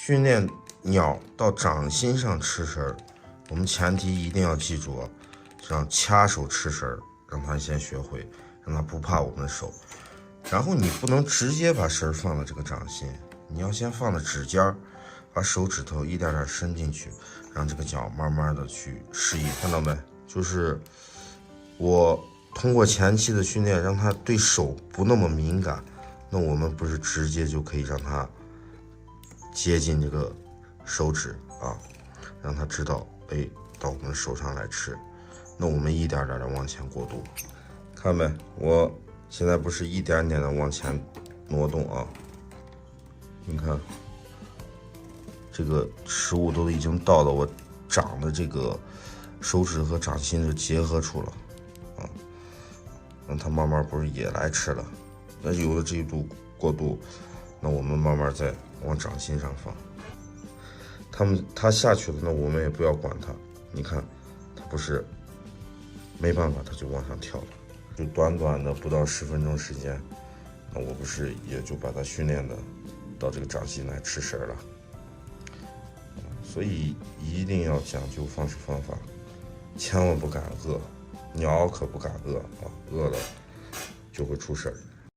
训练鸟到掌心上吃食儿，我们前提一定要记住啊，让掐手吃食儿，让它先学会，让它不怕我们的手。然后你不能直接把食儿放到这个掌心，你要先放到指尖儿，把手指头一点点伸进去，让这个脚慢慢的去适应。看到没？就是我通过前期的训练，让它对手不那么敏感，那我们不是直接就可以让它接近这个手指啊，让它知道，哎，到我们手上来吃。那我们一点点的往前过渡，看没？我现在不是一点点的往前挪动啊，你看，这个食物都已经到了我掌的这个手指和掌心的结合处了啊，让它慢慢不是也来吃了。那有了这一步过渡，那我们慢慢再往掌心上放。它下去了，那我们也不要管它。你看，它不是没办法，它就往上跳了。就短短的不到10分钟时间，那我不是也就把它训练的到这个掌心来吃食了。所以一定要讲究方式方法，千万不敢饿，鸟可不敢饿啊，饿了就会出事儿。